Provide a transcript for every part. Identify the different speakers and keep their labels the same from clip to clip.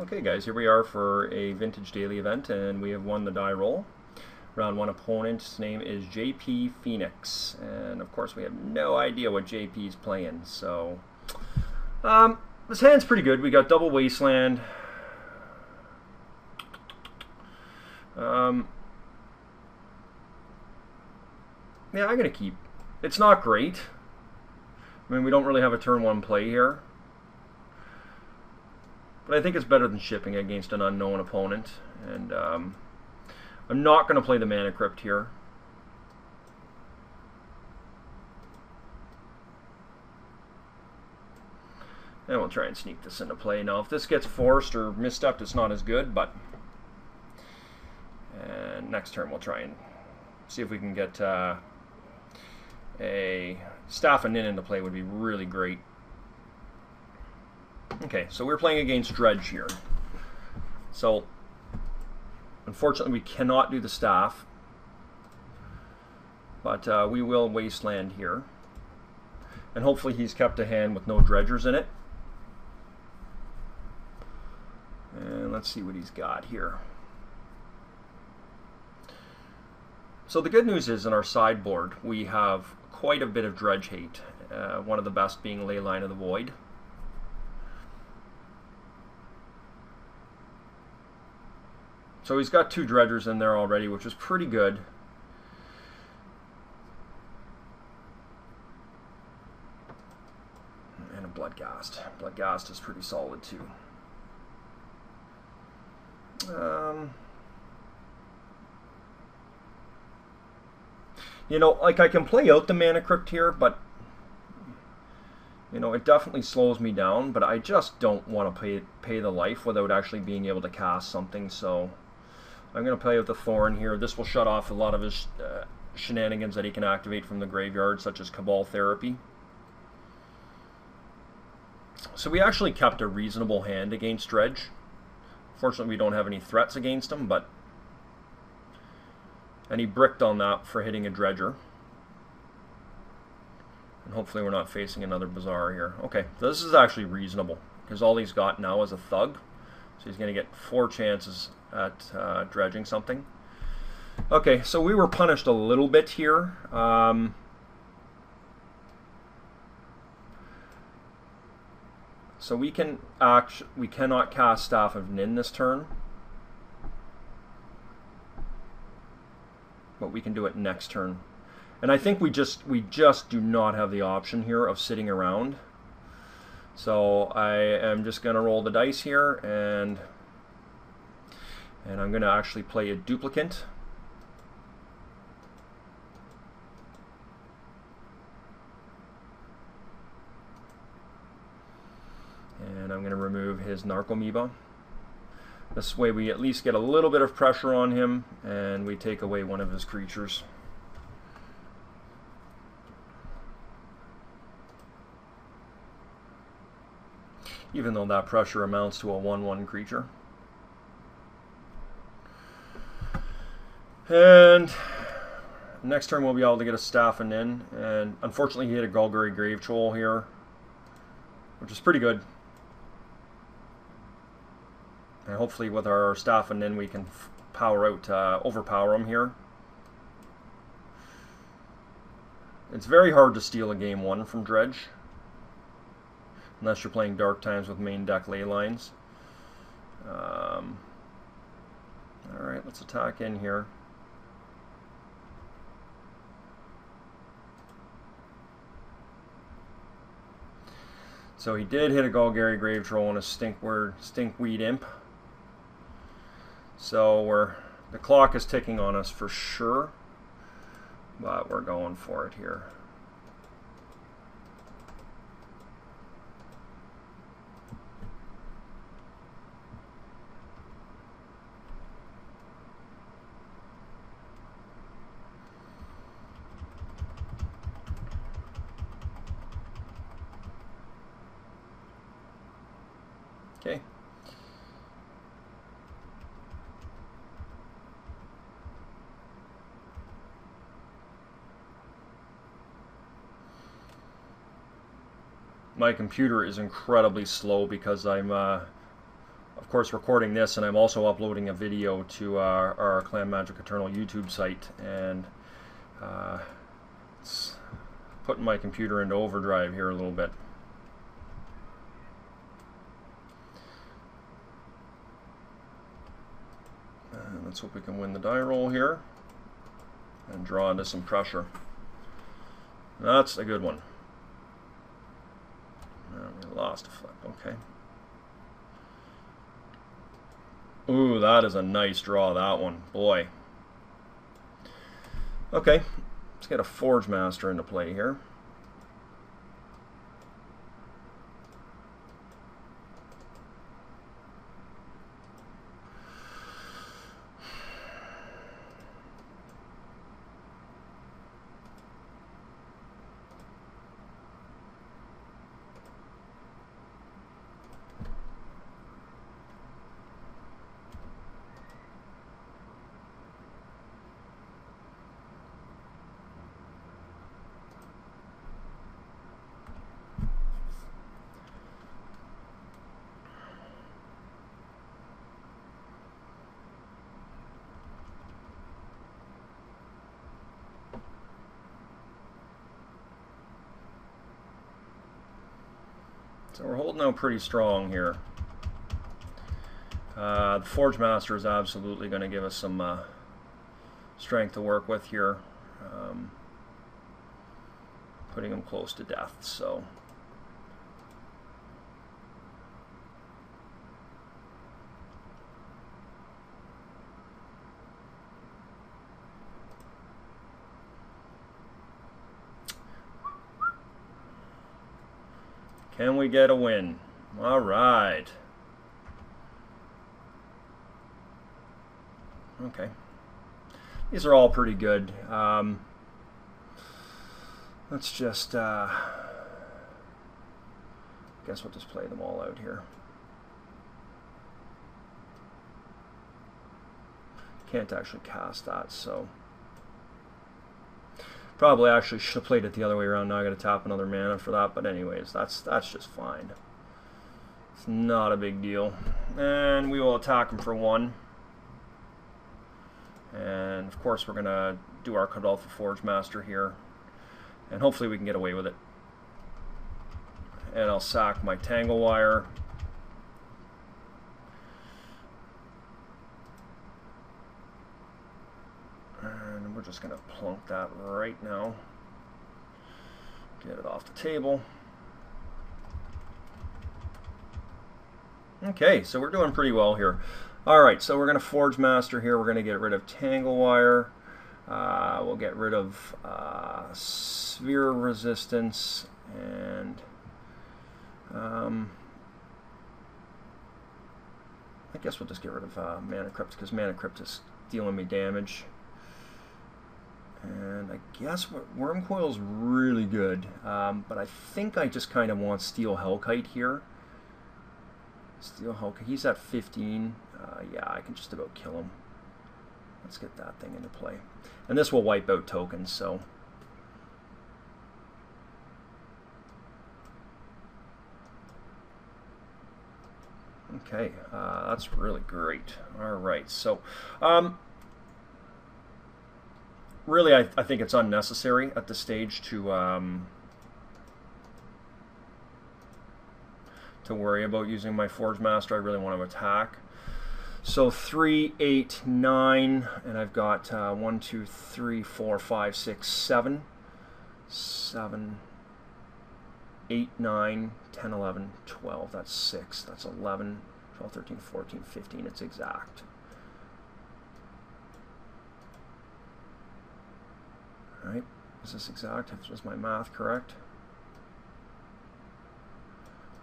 Speaker 1: Okay guys, here we are for a vintage daily event, and we have won the die roll. Round 1 opponent's name is JdPhoenix, and of course we have no idea what JP is playing, so this hand's pretty good. We got double Wasteland. Yeah, I'm gonna keep. It's not great. I mean, we don't really have a turn 1 play here. But I think it's better than shipping against an unknown opponent. And I'm not going to play the Mana Crypt here. And we'll try and sneak this into play. Now, if this gets forced or misstepped, it's not as good, but... And next turn, we'll try and see if we can get a Staff and Nin into play would be really great. Okay, so we're playing against Dredge here. So, unfortunately, we cannot do the staff. But we will Wasteland here. And hopefully he's kept a hand with no dredgers in it. And let's see what he's got here. So the good news is in our sideboard, we have quite a bit of dredge hate. One of the best being Leyline of the Void. So he's got 2 dredgers in there already, which is pretty good. And a Bloodghast. Bloodghast is pretty solid too. You know, like I can play out the Mana Crypt here, but you know, it definitely slows me down, but I just don't want to pay the life without actually being able to cast something, so I'm going to play with the Thorn here. This will shut off a lot of his shenanigans that he can activate from the graveyard, such as Cabal Therapy. So we actually kept a reasonable hand against Dredge. Fortunately, we don't have any threats against him, but... And he bricked on that for hitting a Dredger. And hopefully we're not facing another Bazaar here. Okay, so this is actually reasonable, because all he's got now is a Thug. So he's going to get 4 chances at dredging something. Okay, so we were punished a little bit here. So we cannot cast Staff of Nin this turn, but we can do it next turn. And I think we just do not have the option here of sitting around. So I am just going to roll the dice here, and I'm going to actually play a duplicate. And I'm going to remove his Narcomoeba. This way we at least get a little bit of pressure on him, and we take away one of his creatures. Even though that pressure amounts to a 1/1 creature. And next turn we'll be able to get a Staff and Nin, and unfortunately he hit a Golgari Grave Troll here, which is pretty good. And hopefully with our Staff and Nin we can overpower him here. It's very hard to steal a game 1 from Dredge, unless you're playing Dark Times with main deck Leylines. Alright, let's attack in here. So he did hit a Golgari Grave Troll and a Stinkweed Imp. So the clock is ticking on us for sure, but we're going for it here. Okay. My computer is incredibly slow because I'm, of course, recording this, and I'm also uploading a video to our Clan Magic Eternal YouTube site, and it's putting my computer into overdrive here a little bit. And let's hope we can win the die roll here and draw into some pressure. That's a good one. We lost a flip. Okay. Ooh, that is a nice draw, that one. Boy. Okay, let's get a Forge Master into play here. So we're holding out pretty strong here. The Forge Master is absolutely going to give us some strength to work with here. Putting him close to death, so... Can we get a win? All right. Okay. These are all pretty good. Let's just, guess we'll just play them all out here. Can't actually cast that, so... Probably actually should have played it the other way around. Now I got to tap another mana for that, but anyways, that's just fine. It's not a big deal. And we will attack him for 1. And of course we're gonna do our Cadolfo Forge Master here, and hopefully we can get away with it. And I'll sack my Tangle Wire. And we're just going to plunk that right now. Get it off the table. Okay, so we're doing pretty well here. Alright, so we're going to Forge Master here. We're going to get rid of Tangle Wire. We'll get rid of Sphere Resistance. And I guess we'll just get rid of Mana Crypt, because Mana Crypt is dealing me damage. And I guess Worm Coil's really good, but I think I just kind of want Steel Hellkite here. Steel Hellkite, he's at 15. Yeah, I can just about kill him. Let's get that thing into play. And this will wipe out tokens, so... Okay, that's really great. Alright, so... really, I think it's unnecessary at this stage to worry about using my Forge Master. I really want to attack. So 3, 8, 9, and I've got 1, 2, 3, 4, 5, 6, 7. 7, 8, 9, 10, 11, 12. That's 6. That's 11, 12, 13, 14, 15. It's exact. Right? Is this exact? Is my math correct?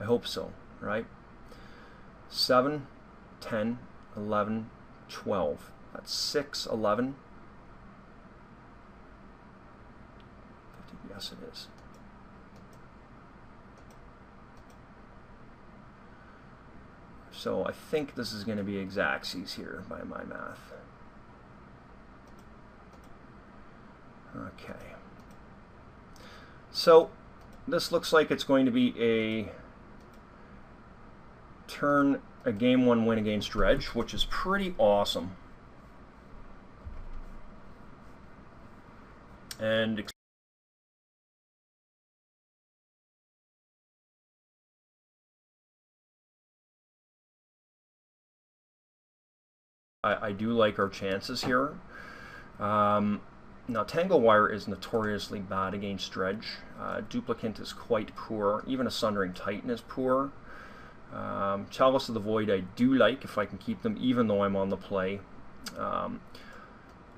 Speaker 1: I hope so, right? 7, 10, 11, 12. That's 6, 11. 15. Yes, it is. So I think this is going to be exactsies here by my math. Okay. So this looks like it's going to be a turn a Game 1 win against Dredge, which is pretty awesome. And I do like our chances here. Now, Tangle Wire is notoriously bad against Dredge. Duplicant is quite poor. Even a Sundering Titan is poor. Chalice of the Void I do like if I can keep them, even though I'm on the play.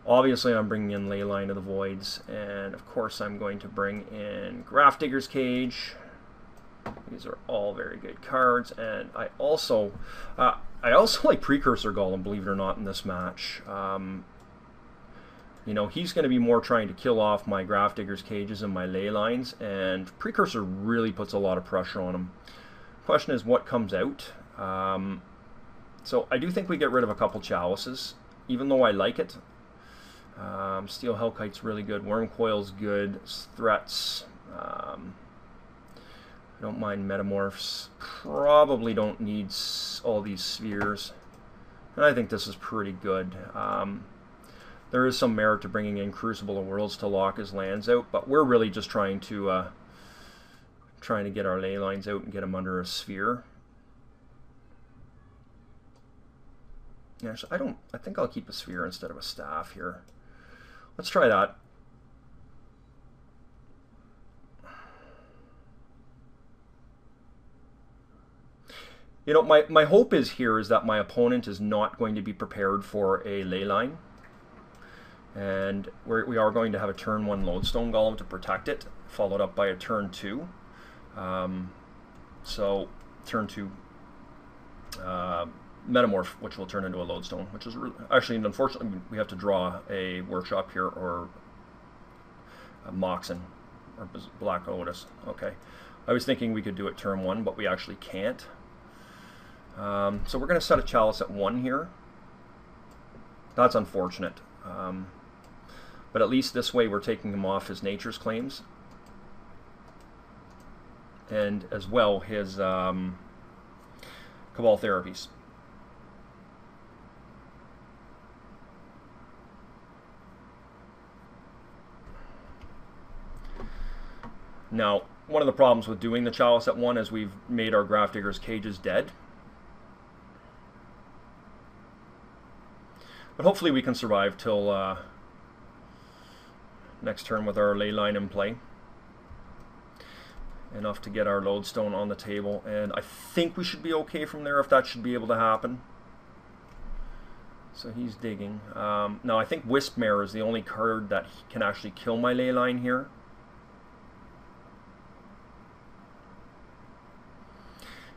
Speaker 1: Obviously, I'm bringing in Leyline of the Voids, and of course I'm going to bring in Grafdigger's Cage. These are all very good cards, and I also like Precursor Golem, believe it or not, in this match. You know, he's going to be more trying to kill off my Grafdigger's Cages and my Leylines, and Precursor really puts a lot of pressure on him. Question is, what comes out? So I do think we get rid of a couple Chalices, even though I like it. Steel Hellkite's really good. Wormcoil's good. Threats. I don't mind Metamorphs. Probably don't need all these spheres. And I think this is pretty good. There is some merit to bringing in Crucible of Worlds to lock his lands out, but we're really just trying to get our ley lines out and get them under a sphere. Yeah, I think I'll keep a sphere instead of a staff here. Let's try that. You know, my hope is that my opponent is not going to be prepared for a ley line. And we are going to have a turn 1 Lodestone Golem to protect it, followed up by a turn 2. So turn 2 Metamorph, which will turn into a Lodestone, which is actually, unfortunately, we have to draw a Workshop here, or a Moxen, or Black Lotus. Okay, I was thinking we could do it turn 1, but we actually can't. So we're going to set a Chalice at 1 here. That's unfortunate. But at least this way we're taking him off his Nature's Claims. And as well his Cabal Therapies. Now, one of the problems with doing the Chalice at 1 is we've made our Grafdigger's Cages dead. But hopefully we can survive till next turn with our ley line in play. Enough to get our Lodestone on the table, and I think we should be okay from there if that should be able to happen. So he's digging. Now I think Wispmare is the only card that can actually kill my ley line here.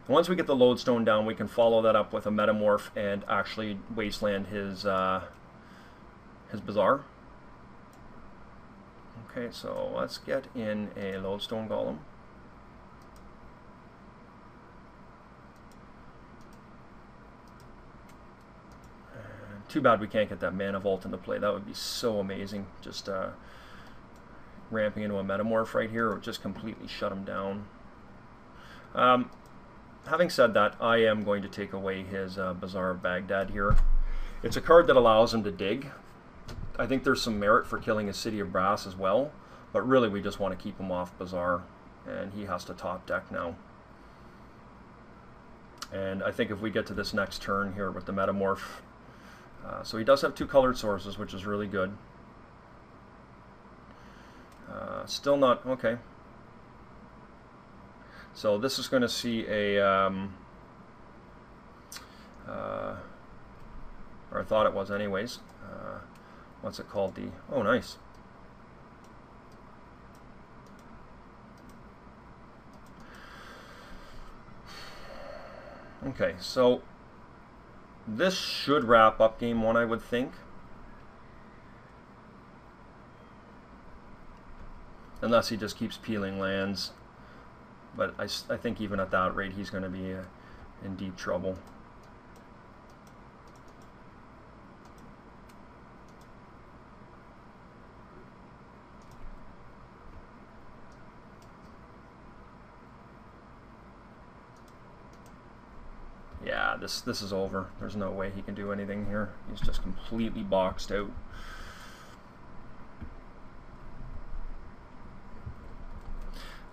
Speaker 1: And once we get the Lodestone down, we can follow that up with a Metamorph and actually wasteland his Bazaar. Okay, so let's get in a Lodestone Golem. And too bad we can't get that Mana Vault into play. That would be so amazing. Just ramping into a Metamorph right here would just completely shut him down. Having said that, I am going to take away his Bazaar of Baghdad here. It's a card that allows him to dig. I think there's some merit for killing his City of Brass as well, but really we just want to keep him off Bazaar, and he has to top deck now. And I think if we get to this next turn here with the Metamorph, so he does have 2 colored sources, which is really good. Still not, okay. So this is going to see a, or I thought it was anyways, what's it called? Oh, nice. Okay, so this should wrap up game 1, I would think. Unless he just keeps peeling lands. But I think even at that rate, he's going to be in deep trouble. Yeah, this is over. There's no way he can do anything here. He's just completely boxed out.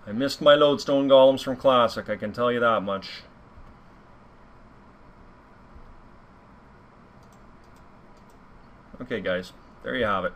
Speaker 1: I missed my lodestone golems from Classic, I can tell you that much. Okay, guys, there you have it.